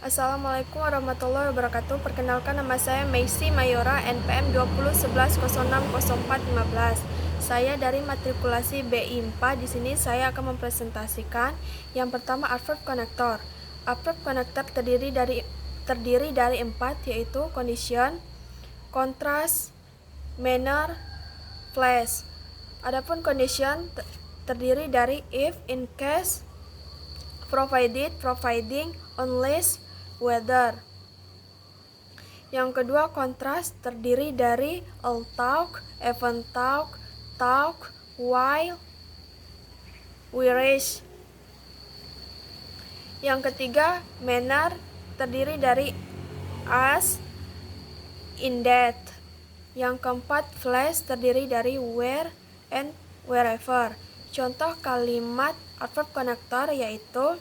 Assalamualaikum warahmatullahi wabarakatuh. Perkenalkan, nama saya Meisi Mayora, NPM 2011060415. Saya dari matrikulasi BI4. Di sini saya akan mempresentasikan yang pertama adverb connector. Adverb connector terdiri dari 4, yaitu condition, contrast, manner, place. Adapun condition terdiri dari if, in case, provided, providing, unless, whether. Yang kedua, contrast terdiri dari although, even though, while, whereas. Yang ketiga, manner terdiri dari as, in that. Yang keempat, place terdiri dari where and wherever. Contoh kalimat adverb connector yaitu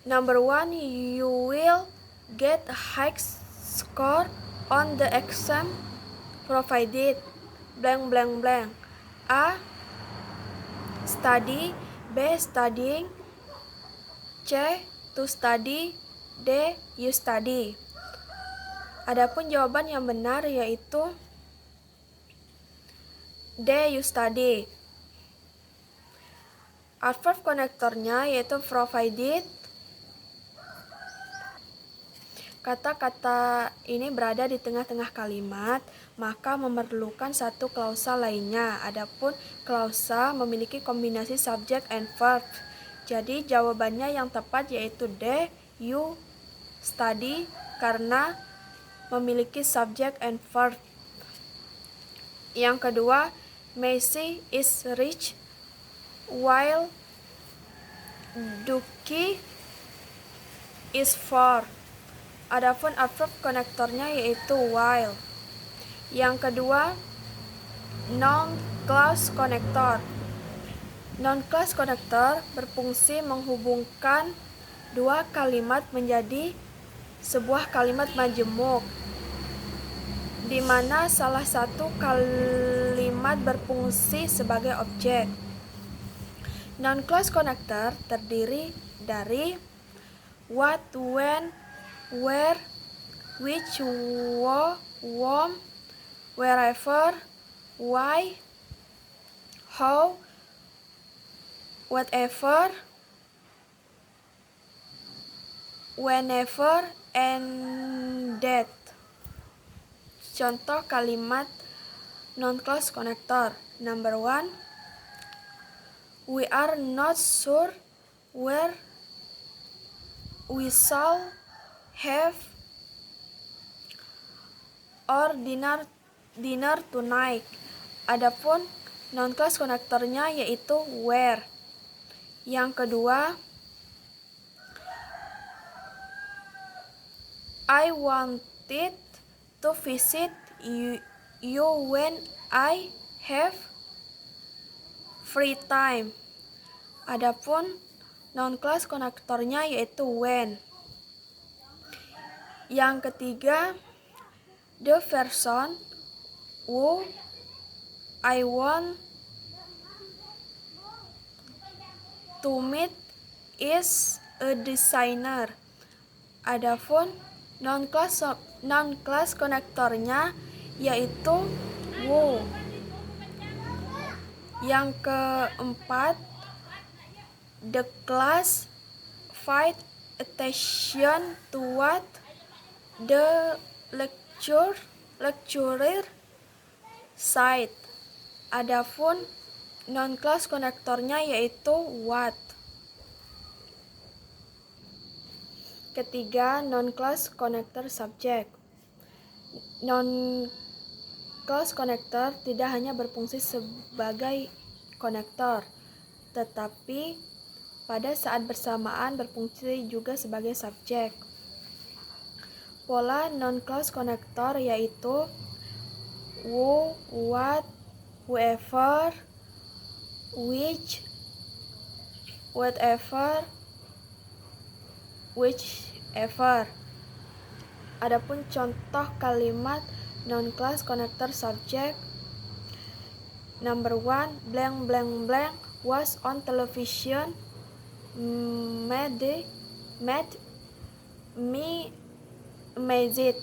Number 1, you will get a high score on the exam provided blank blank blank. A. Study. B. Studying. C. To study. D. You study. Adapun jawaban yang benar yaitu D. You study. Adverb konektornya yaitu provided. Kata-kata ini berada di tengah-tengah kalimat, maka memerlukan satu klausa lainnya. Adapun klausa memiliki kombinasi subject and verb. Jadi jawabannya yang tepat yaitu D, you study, karena memiliki subject and verb. Yang kedua, Messi is rich while Duki is poor. Adapun adverb konektornya yaitu while. Yang kedua, non-clause connector. Non-clause connector berfungsi menghubungkan dua kalimat menjadi sebuah kalimat majemuk, di mana salah satu kalimat berfungsi sebagai objek. Non-clause connector terdiri dari what, when, where, which, whom, wherever, why, how, whatever, whenever, and that. Contoh kalimat non-clause connector. Number 1, we are not sure where we shall have or dinner tonight. Adapun non-clause konektornya yaitu where. Yang kedua, I wanted to visit you when I have free time. Adapun non-clause konektornya yaitu when. Yang ketiga, the person who I want to meet is a designer. Adapun non-clause konektornya yaitu who. Yang keempat, the class paid attention to what the lecturer said. Adapun non-clause konektornya yaitu what. Ketiga, non-clause connector subject. Non-clause connector tidak hanya berfungsi sebagai konektor, tetapi pada saat bersamaan berfungsi juga sebagai subjek. Pola non-clause connector yaitu who, what, whoever, which, whatever, whichever. Adapun contoh kalimat non-clause connector subject. Number 1, blank blank blank was on television made me amazed.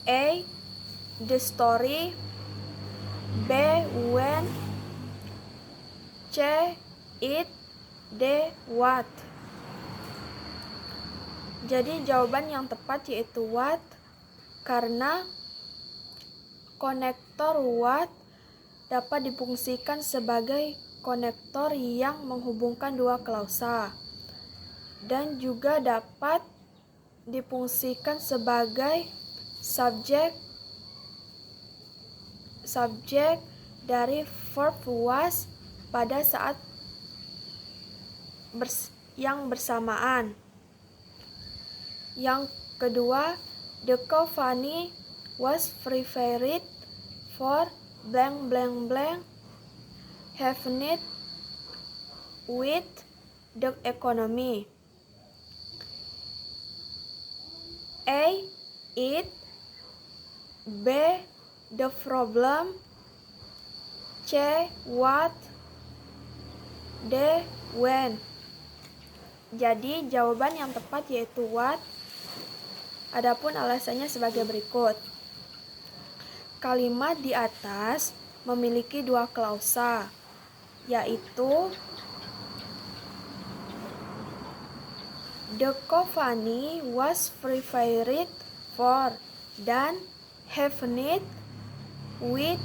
A. The story. B. When. C. It. D. What. Jadi jawaban yang tepat yaitu what, karena konektor what dapat difungsikan sebagai konektor yang menghubungkan dua klausa dan juga dapat difungsikan sebagai subjek dari verb was pada saat yang bersamaan. Yang kedua, the company was prepared for blank blank blank happened with the economy. A. It. B. The problem. C. What. D. When. Jadi jawaban yang tepat yaitu what. Adapun alasannya sebagai berikut. Kalimat di atas memiliki dua klausa, yaitu the company was prepared for dan happened with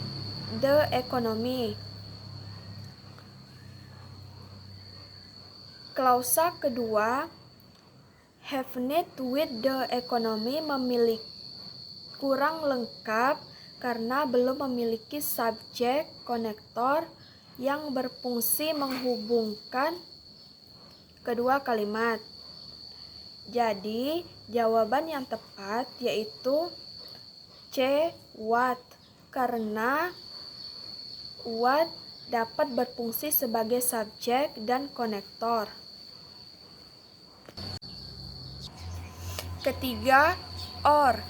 the economy. Klausa kedua, happened with the economy, memiliki kurang lengkap karena belum memiliki subjek konektor yang berfungsi menghubungkan kedua kalimat. Jadi jawaban yang tepat yaitu C. What, karena what dapat berfungsi sebagai subjek dan konektor. Ketiga, or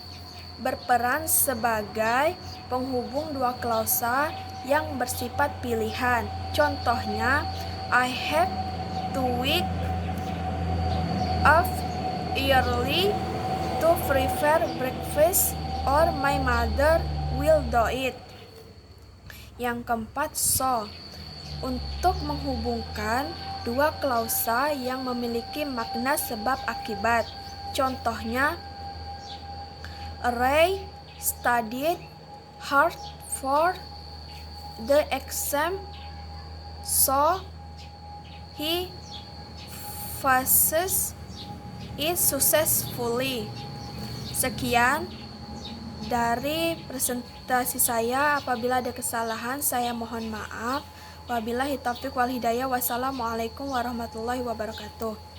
berperan sebagai penghubung dua klausa yang bersifat pilihan. Contohnya, I have to wake up early to prepare breakfast or my mother will do it. Yang keempat, so untuk menghubungkan dua klausa yang memiliki makna sebab akibat. Contohnya, Ray studied hard for the exam, so he faces it successfully. Sekian dari presentasi saya. Apabila ada kesalahan, saya mohon maaf. Wabillahi taufiq wal hidayah. Wassalamualaikum warahmatullahi wabarakatuh.